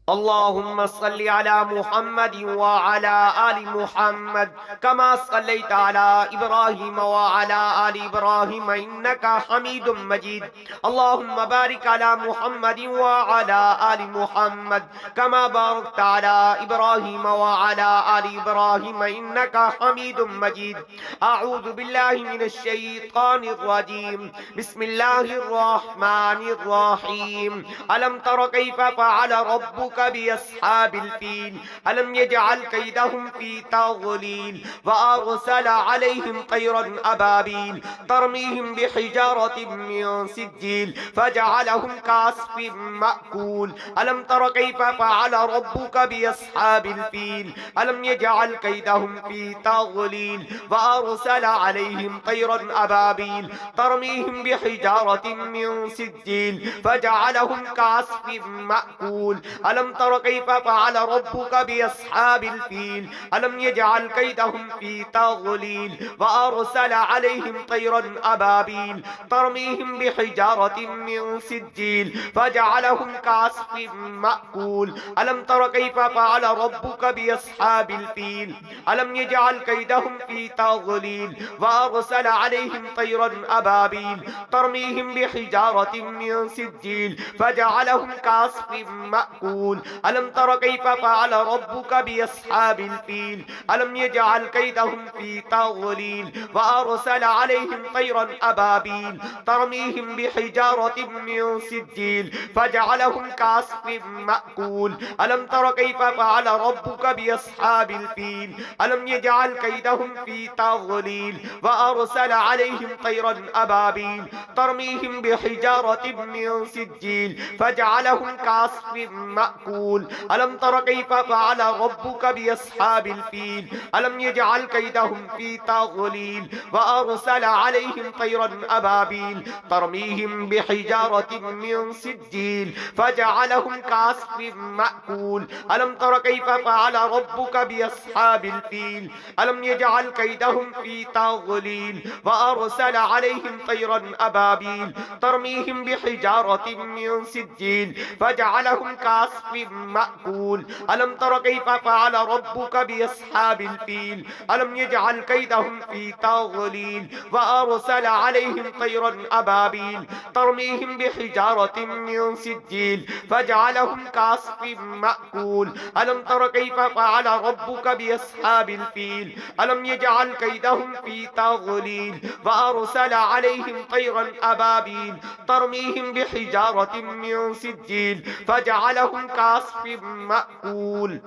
اللهم صل على محمد وعلى آل محمد كما صليت على إبراهيم وعلى آل إبراهيم إنك حميد مجيد. اللهم بارك على محمد وعلى آل محمد كما باركت على إبراهيم وعلى آل إبراهيم إنك حميد مجيد. أعوذ بالله من الشيطان الرجيم. بسم الله الرحمن الرحيم. ألم تر كيف فعل ربك بأصحاب الفيل ألم يجعل كيدهم في تضليل وأرسل عليهم طيرا أبابيل ترميهم بحجارة من سجيل فجعلهم كعصف مأكول. ألم تر كيف فعل ربك بأصحاب الفيل ألم يجعل كيدهم في تضليل وأرسل عليهم طيرا أبابيل ترميهم بحجارة من سجيل فجعلهم كعصف مأكول. ألم تر كيف فعل ربك بأصحاب الفيل ألم يجعل كيدهم في تضليل وأرسل عليهم طيرا أبابيل ترميهم بحجارة من سجيل فجعلهم كعصف مأكول. ألم تر كيف فعل ربك بأصحاب الفيل ألم يجعل كيدهم في تضليل وأرسل عليهم طيرا أبابيل ترميهم بحجارة من سجيل فجعلهم كعصف مأكول. ألم تر كيف فعل ربك بأصحاب الفيل ألم يجعل كيدهم في تضليل وأرسل عليهم طيرا أبابيل ترميهم بحجارة من سجيل فجعلهم كعصف مأكول. ألم تر كيف فعل ربك بأصحاب الفيل ألم يجعل كيدهم في تضليل وأرسل عليهم طيرا أبابيل ترميهم بحجارة من سجيل فجعلهم كعصف مأكول. ألم تر كيف فعل ربك بأصحاب الفيل ألم يجعل كيدهم في تضليل وأرسل عليهم طيرا أبابيل ترميهم بحجارة من سجيل فجعلهم كعصف مأكول. ألم تر كيف فعل ربك بأصحاب الفيل ألم يجعل كيدهم في تضليل وأرسل عليهم طيرا أبابيل ترميهم بحجارة من سجيل فجعلهم كعصف مأكول. ألم تر كيف فعل ربك بأصحاب الفيل ألم يجعل كيدهم في تضليل وأرسل عليهم طيرا أبابيل ترميهم بحجارة من سجيل فجعلهم كعصف مأكول. ألم تر كيف فعل ربك بأصحاب الفيل ألم يجعل كيدهم في تضليل وأرسل عليهم طيرا أبابيل ترميهم بحجارة من سجيل فجعلهم كعصف مأكول.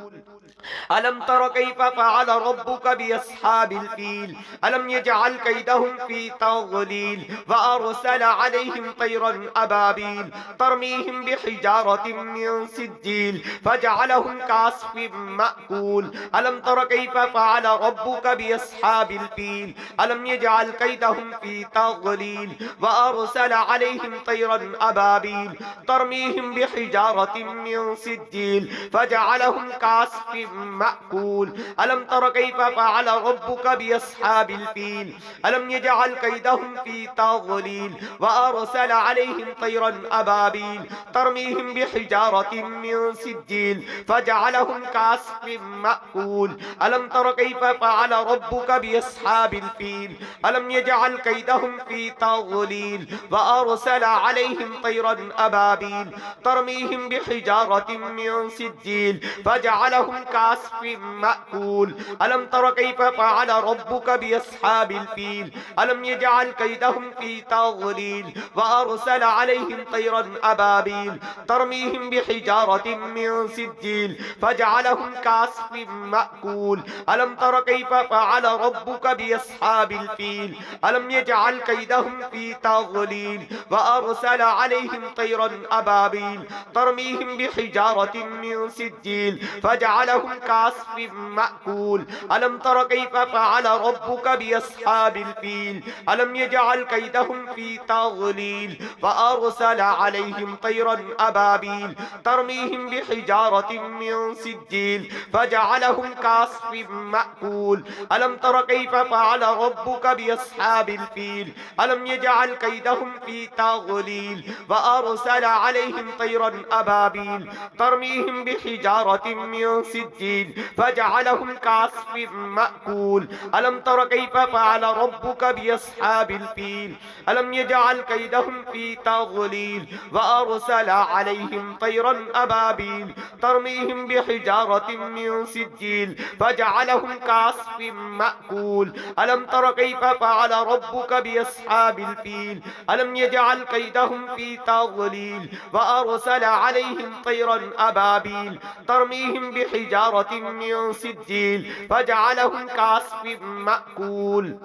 ألم تر كيف فعل ربك بأصحاب الفيل ألم يجعل كيدهم في تضليل وأرسل عليهم طيرا أبابيل ترميهم بحجارة من سجيل فجعلهم كعصف مأكول. ألم تر كيف فعل ربك بأصحاب الفيل ألم يجعل كيدهم في تضليل وأرسل عليهم طيرا أبابيل ترميهم بحجارة من سجيل فجعلهم كعصف مأكول. ألم تر كيف فعل ربك بأصحاب الفيل ألم يجعل كيدهم في تضليل وأرسل عليهم طيرا أبابيل ترميهم بحجارة من سجيل فجعلهم كعصف مأكول. ألم تر كيف فعل ربك بأصحاب الفيل ألم يجعل كيدهم في تضليل وأرسل عليهم طيرا أبابيل ترميهم بحجارة من سجيل فجعلهم كعصف مأكول. ألم تر كيف فعل ربك بأصحاب الفيل ألم يجعل كيدهم في تضليل وأرسل عليهم طيرا أبابيل ترميهم بحجارة من سجيل فجعلهم كعصف مأكول. ألم تر كيف فعل ربك بأصحاب الفيل ألم يجعل كيدهم في تضليل وأرسل عليهم طيرا أبابيل ترميهم بحجارة من سجيل فجعلهم فجعلهم كعصف مأكول ألم تر كيف فعل ربك بأصحاب الفيل ألم يجعل كيدهم في تضليل فأرسل عليهم طيرا أبابيل ترميهم بحجارة من سجيل فجعلهم كعصف مأكول ألم تر كيف فعل ربك بأصحاب الفيل ألم يجعل كيدهم في تضليل فأرسل عليهم طيرا أبابيل ترميهم بحجارة من سجيل فجعلهم كعصف مأكول ألم تر كيف فعل ربك بأصحاب الفيل ألم يجعل كيدهم في تضليل وأرسل عليهم طيرا أبابيل ترميهم بحجارة من سجيل فجعلهم كعصف مأكول ألم تر كيف فعل ربك بأصحاب الفيل ألم يجعل كيدهم في تضليل وأرسل عليهم طيرا أبابيل ترميهم بحجارة من سجيل فجعلهم كعصف مأكول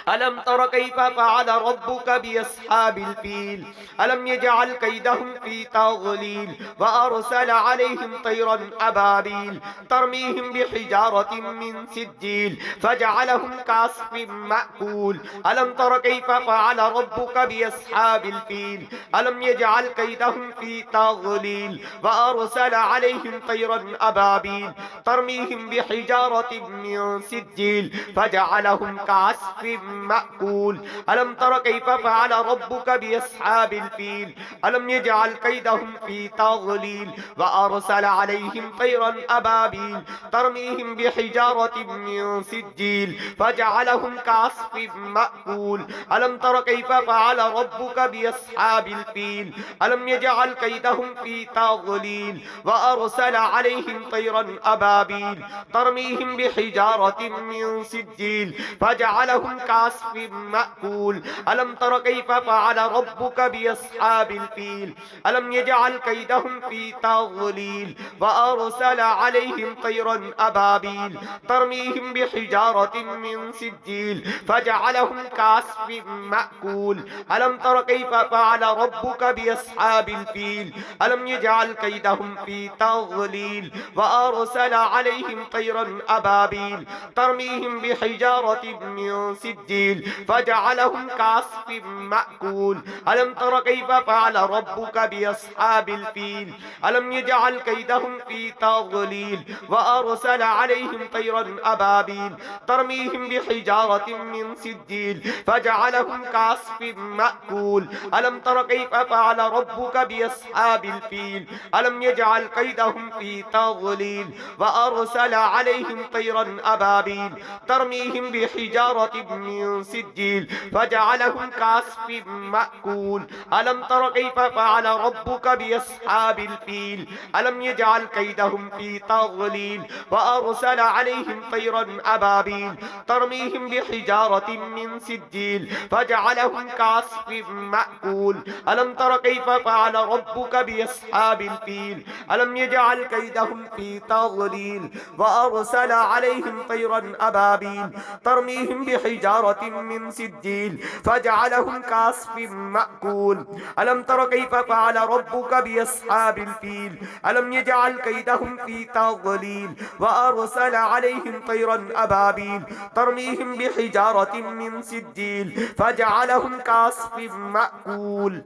ألم تر كيف فعل ربك بأصحاب الفيل ألم يجعل كيدهم في تضليل وأرسل عليهم طيرا أبابيل ترميهم بحجارة من سجيل فجعلهم كعصف مأكول ألم تر كيف فعل ربك بأصحاب الفيل ألم يجعل كيدهم في تضليل وأرسل عليهم طيرا أبابيل ترميهم بحجارة من سجيل فجعلهم كعصف مأكول ألم تر كيف فعل ربك بأصحاب الفيل ألم يجعل كيدهم في تضليل وأرسل عليهم طيرا أبابيل ترميهم بحجارة من سجيل فجعلهم كعصف مأكول ألم تر كيف فعل ربك بأصحاب الفيل ألم يجعل كيدهم في تضليل وأرسل عليهم طيرا أبابيل ترميهم بحجارة من سجيل فجعلهم كعصف مأكول ألم تر كيف فعل ربك بأصحاب الفيل ألم يجعل كيدهم في تضليل وأرسل عليهم طيرا أبابيل ترميهم بحجارة من سجيل فجعلهم كعصف مأكول ألم تر كيف فعل ربك بأصحاب الفيل ألم يجعل كيدهم في تضليل وأرسل عليهم طيرا أبابيل ترميهم بحجارة من سجيل فجعلهم كعصف مأكول ألم تر كيف فعل ربك بأصحاب الفيل ألم يجعل كيدهم في تضليل وأرسل عليهم طيرا أبابيل ترميهم بحجارة من سجيل فجعلهم كعصف مأكول ألم تر كيف فعل ربك بأصحاب الفيل ألم يجعل كيدهم في تضليل وأرسل عليهم طيرا أبابيل ترميهم بحجارة من سجيل فجعلهم كعصف مأكول ألم تر كيف فعل ربك بأصحاب الفيل ألم يجعل كيدهم في تضليل وأرسل عليهم طيرا أبابيل ترميهم بحجارة من سجيل فجعلهم كعصف مأكول ألم تر كيف فعل ربك بأصحاب الفيل ألم يجعل كيدهم في تضليل وأرسل عليهم طيرا أبابيل ترميهم بحجارة من سجيل فجعلهم كعصف مأكول ألم تر كيف فعل ربك بأصحاب الفيل ألم يجعل كيدهم في تضليل وأرسل عليهم طيرا أبابيل ترميهم بحجارة من سجيل فجعلهم كعصف مأكول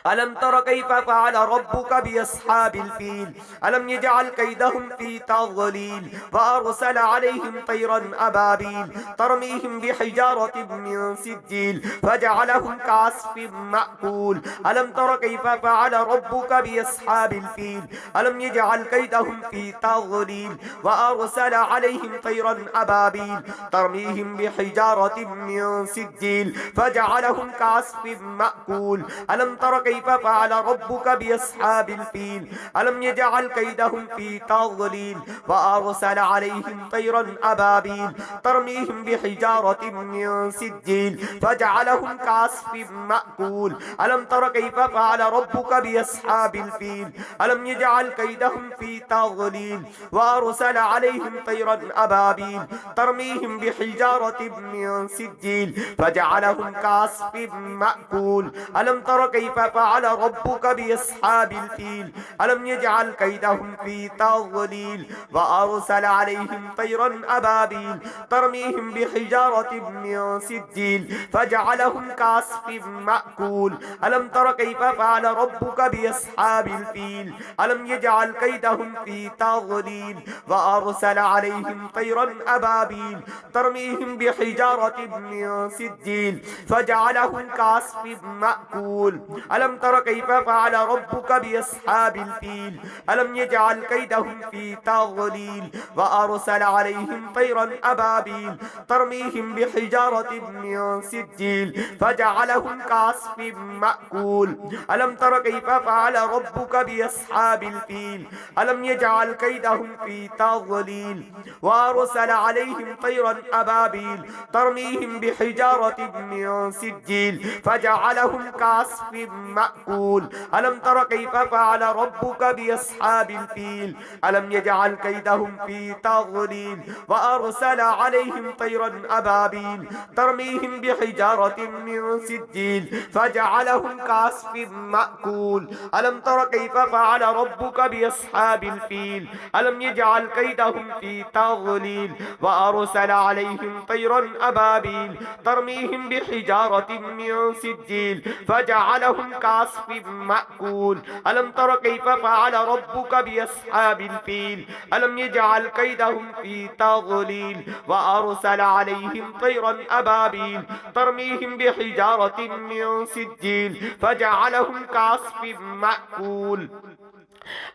ألم تر كيف فعل ربك بأصحاب الفيل ألم يجعل كيدهم في تضليل وأرسل عليهم طيرا أبابيل ترميهم بحجارة من سجيل فجعلهم كعصف مأكول ألم تر كيف فعل ربك بأصحاب الفيل ألم يجعل كيدهم في تضليل وأرسل عليهم طيرا أبابيل ترميهم بحجارة من سجيل فجعلهم كعصف مأكول ألم تر كيف فعل ربك بأصحاب الفيل ألم يجعل كيدهم في تضليل وأرسل عليهم طيرا أبابيل ترميهم بحجارة بحجارة من سجيل فجعلهم كعصف مأكول ألم تر كيف فعل ربك بأصحاب الفيل ألم يجعل كيدهم في تضليل وأرسل عليهم طيرا أبابيل ترميهم بحجارة من سجيل فجعلهم كعصف مأكول ألم تر كيف فعل ربك بأصحاب الفيل ألم يجعل كيدهم في تضليل وأرسل عليهم طيرا أبابيل ترميهم بحجارة من سجيل فجعلهم كعصف مأكول ألم تر كيف فعل ربك بأصحاب الفيل ألم يجعل كيدهم في تضليل وأرسل عليهم طيرا أبابيل ترميهم بحجارة من سجيل فجعلهم كعصف مأكول ألم تر كيف فعل ربك بأصحاب الفيل ألم يجعل كيدهم في تضليل وأرسل عليهم طيرا أبابيل ترميهم بحجارة من سجيل فجعلهم كعصف مأكول ألم تر كيف فعل ربك بأصحاب الفيل ألم يجعل كيدهم في تضليل وأرسل عليهم طيرا أبابيل ترميهم بحجارة من سجيل فجعلهم كعصف مأكول ألم تر كيف فعل ربك بأصحاب الفيل ألم يجعل كيدهم في تضليل وأرسل عليهم طيرا أبابيل ترميهم بحجارة من سجيل فجعلهم كعصف مأكول ألم تر كيف فعل ربك بأصحاب الفيل ألم يجعل كيدهم في تضليل وأرسل عليهم طيرا أبابيل ترميهم بحجارة من سجيل فجعلهم كعصف مأكول ألم تر كيف فعل ربك بأصحاب الفيل ألم يجعل كيدهم في تضليل وأرسل عليهم طيرا أبابيل ترميهم بحجارة من سجيل فجعلهم كعصف مأكول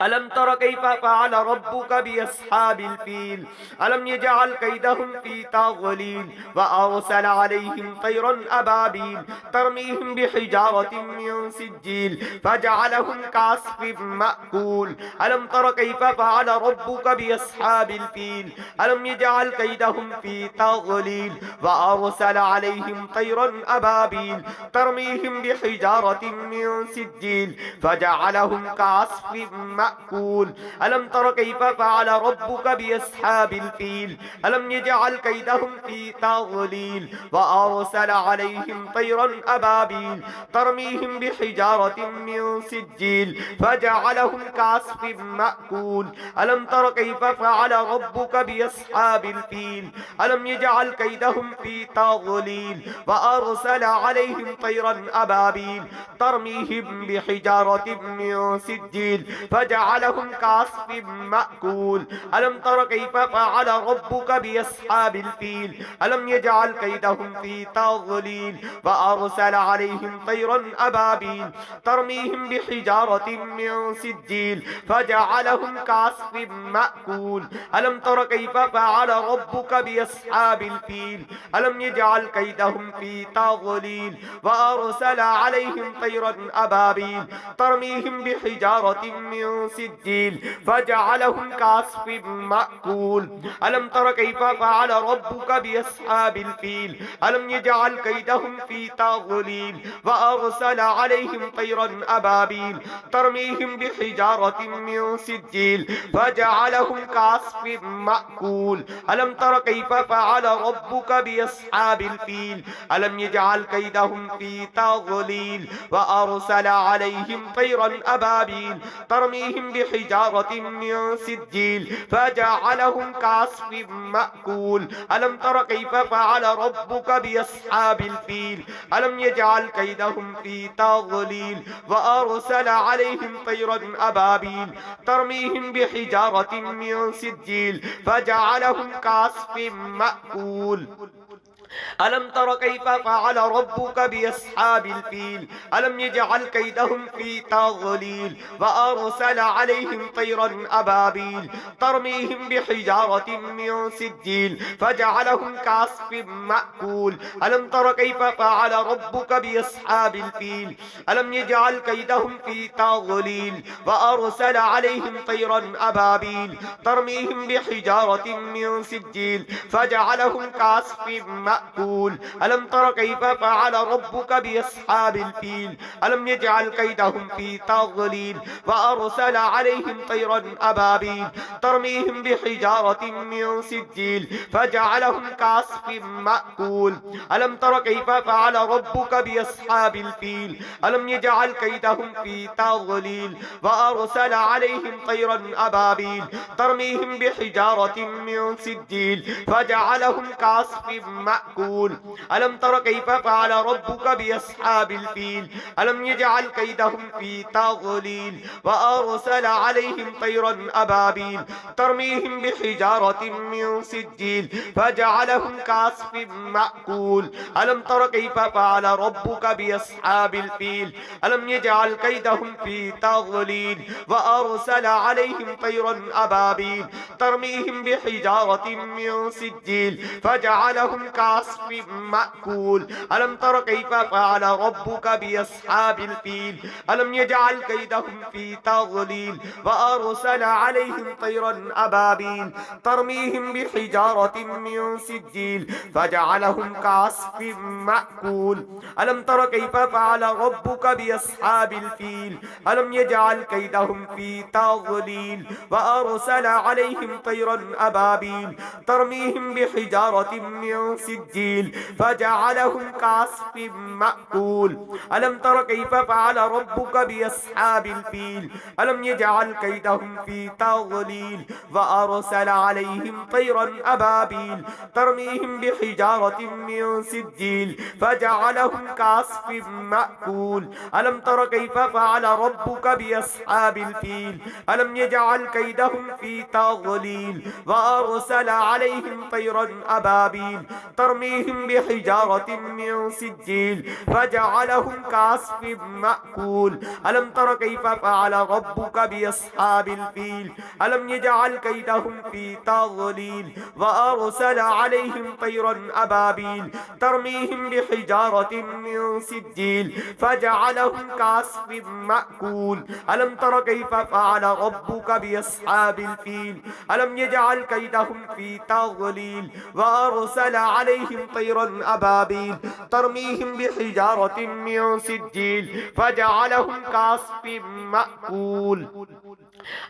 ألم تر كيف فعل ربك بأصحاب الفيل ألم يجعل كيدهم في تضليل وأرسل عليهم طيرا أبابيل ترميهم بحجارة من سجيل فجعلهم كعصف مأكول ألم تر كيف فعل ربك بأصحاب الفيل ألم يجعل كيدهم في تضليل وأرسل عليهم طيرا أبابيل ترميهم بحجارة من سجيل فجعلهم كعصف مأكول ألم تر كيف فعل ربك بأصحاب الفيل ألم يجعل كيدهم في تضليل وأرسل عليهم طيرا أبابيل ترميهم بحجارة من سجيل فجعلهم كعصف مأكول ألم تر كيف فعل ربك بأصحاب الفيل ألم يجعل كيدهم في تضليل وأرسل عليهم طيرا أبابيل ترميهم بحجارة من سجيل فجعلهم كعصف مأكول ألم تر كيف فعل ربك بأصحاب الفيل ألم يجعل كيدهم في تضليل وأرسل عليهم طيرا أبابيل ترميهم بحجارة من سجيل فجعلهم كعصف مأكول ألم تر كيف فعل ربك بأصحاب الفيل ألم يجعل كيدهم في تضليل وأرسل عليهم طيرا أبابيل ترميهم بحجارة من سجيل فجعلهم كعصف مأكول ألم تر كيف فعل ربك بأصحاب الفيل ألم يجعل كيدهم في تضليل وأرسل عليهم طيرا أبابيل ترميهم بحجارة من سجيل فجعلهم كعصف مأكول ألم تر كيف فعل ربك بأصحاب الفيل ألم يجعل كيدهم في تضليل وأرسل عليهم طيرا أبابيل ترميهم بحجارة من سجيل فجعلهم كعصف مأكول ألم تر كيف فعل ربك بأصحاب الفيل ألم يجعل كيدهم في تضليل وأرسل عليهم طيرا أبابيل ترميهم بحجارة من سجيل فجعلهم كعصف مأكول ألم تر كيف فعل ربك بأصحاب الفيل ألم يجعل كيدهم في تضليل وأرسل عليهم طيرا أبابيل ترميهم بحجارة من سجيل فجعلهم كعصف مأكول ألم تر كيف فعل ربك بأصحاب الفيل ألم يجعل كيدهم في تضليل وأرسل عليهم طيرا أبابيل ترميهم بحجارة من سجيل فجعلهم كعصف مأكول مأكول ألم تر كيف فعل ربك بأصحاب الفيل ألم يجعل كيدهم في تضليل وأرسل عليهم طيرا أبابيل ترميهم بحجارة من سجيل فجعلهم كعصف مأكول ألم تر كيف فعل ربك بأصحاب الفيل ألم يجعل كيدهم في تضليل وأرسل عليهم طيرا أبابيل ترميهم بحجارة من سجيل فجعلهم كعصف مأكول ألم تر كيف فعل ربك بأصحاب الفيل ألم يجعل كيدهم في تضليل وأرسل عليهم طيرا أبابيل ترميهم بحجارة من سجيل فجعلهم كعصف مأكول ألم تر كيف فعل ربك بأصحاب الفيل ألم يجعل كيدهم في تضليل وأرسل عليهم طيرا أبابيل ترميهم بحجارة من سجيل فجعلهم كعصف مأكول ألم تر كيف فعل ربك بأصحاب الفيل ألم يجعل كيدهم في تضليل وأرسل عليهم طيرا أبابيل ترميهم بحجارة من سجيل فجعلهم كعصف مأكول ألم تر كيف فعل ربك بأصحاب الفيل ألم يجعل كيدهم في تضليل وأرسل عليهم طيرا أبابيل ترميهم بحجارة من سجيل فجعلهم كعصف مأكول ألم تر كيف فعل ربك بأصحاب الفيل ألم يجعل كيدهم في تضليل وأرسل عليهم طيرا أبابيل ترميهم بحجارة من سجيل فجعلهم كعصف مأكول ألم تر كيف فعل ربك بأصحاب الفيل ألم يجعل كيدهم في تضليل وأرسل عليهم طيرا أبابيل ترميهم بحجارة من سجيل فجعلهم كعصف مأكول ألم تر كيف فعل ربك بأصحاب الفيل ألم يجعل كيدهم في تضليل وأرسل عليهم طيرا أبابيل ترميهم بحجارة من سجيل فجعلهم كعصف مأكول ألم تر كيف فعل ربك بأصحاب الفيل ألم يجعل كيدهم في تضليل وأرسل عليهم طيرا أبابيل ترميهم بحجارة من سجيل فجعلهم كعصف مأكول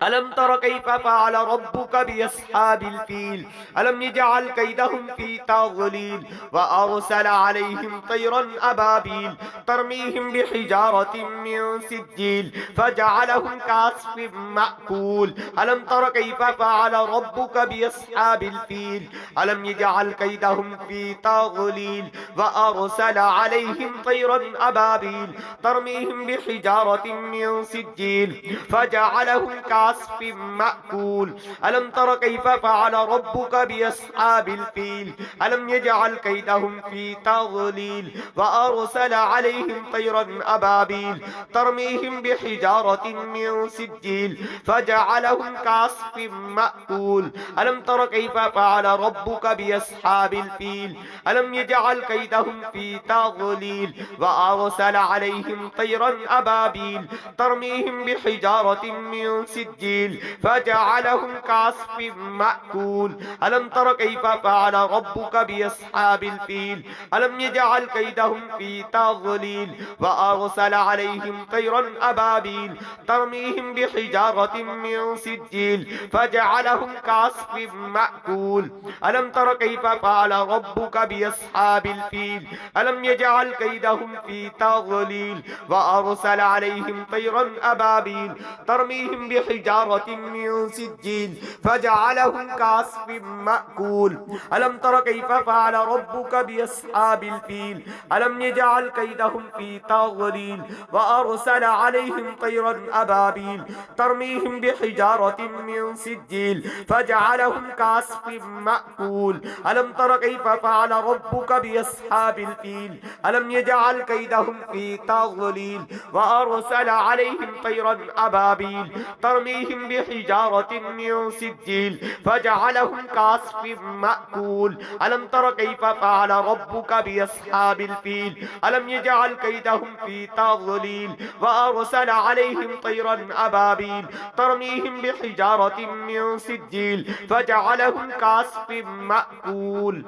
ألم تر كيف فعل ربك بأصحاب الفيل ألم يجعل كيدهم في تضليل وأرسل عليهم طيرا أبابيل ترميهم بحجارة من سجيل فجعلهم كعصف مأكول ألم تر كيف فعل ربك بأصحاب الفيل ألم يجعل كيدهم في تضليل وأرسل عليهم طيرا أبابيل ترميهم بحجارة من سجيل فجعلهم كعصف مأكول ألم تر كيف فعل ربك بأصحاب الفيل ألم يجعل كيدهم في تضليل وأرسل عليهم طيرا أبابيل ترميهم بحجارة من سجيل فجعلهم كعصف مأكول ألم تر كيف فعل ربك بأصحاب الفيل ألم يجعل كيدهم في تضليل وأرسل عليهم طيرا أبابيل ترميهم بحجارة من سجيل فجعلهم كعصف مأكول ألم تر كيف فعل ربك بأصحاب الفيل ألم يجعل كيدهم في تضليل وأرسل عليهم طيرا أبابيل ترميهم بحجارة من سجيل فجعلهم كعصف مأكول ألم تر كيف فعل ربك بأصحاب الفيل ألم يجعل كيدهم في تضليل وأرسل عليهم طيرا أبابيل ترميهم بحجارة من سجيل فجعلهم كعصف مأكول ألم تر كيف فعل ربك بأصحاب الفيل ألم يجعل كيدهم في تضليل وأرسل عليهم طيرا أبابيل ترميهم بحجارة من سجيل فجعلهم كعصف مأكول ألم تر كيف فعل ربك بأصحاب الفيل ألم يجعل كيدهم في تضليل وأرسل عليهم طيرا أبابيل ترميهم بحجارة من سجيل فجعلهم كعصف مأكول ألم تر كيف فعل ربك بأصحاب الفيل ألم يجعل كيدهم في تضليل وأرسل عليهم طيرا أبابيل ترميهم بحجارة من سجيل فجعلهم كعصف مأكول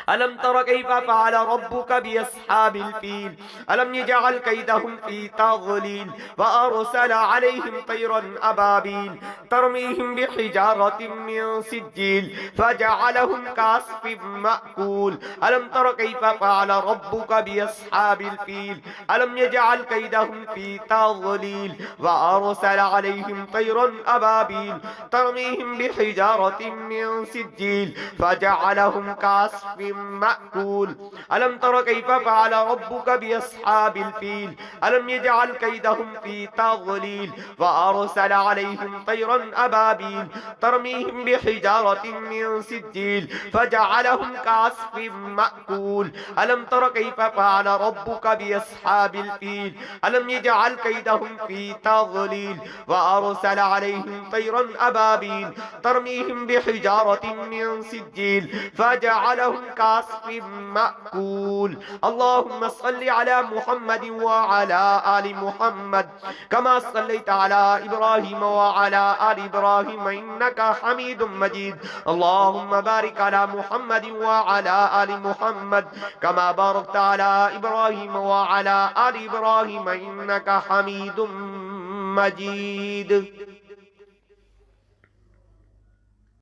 ألم تر كيف فعل ربك بأصحاب الفيل ألم يجعل كيدهم في تضليل وأرسل عليهم طيرا أبابيل ترميهم بحجارة من سجيل فجعلهم كعصف مأكول ألم تر كيف فعل ربك بأصحاب الفيل ألم يجعل كيدهم في تضليل وأرسل عليهم طيرا أبابيل ترميهم بحجارة من سجيل فجعلهم كعصف مأكول ألم تر كيف فعل ربك بأصحاب الفيل ألم يجعل كيدهم في تضليل وأرسل عليهم طيرا أبابيل ترميهم بحجارة من سجيل فجعلهم كعصف مأكول ألم تر كيف فعل ربك بأصحاب الفيل ألم يجعل كيدهم في تضليل وأرسل عليهم طيرا أبابيل ترميهم بحجارة من سجيل فجعلهم كعصف مأكول اللهم صل على محمد وعلى آل محمد كما صليت على إبراهيم وعلى آل إبراهيم إنك حميد مجيد اللهم بارك على محمد وعلى آل محمد كما باركت على إبراهيم وعلى آل إبراهيم إنك حميد مجيد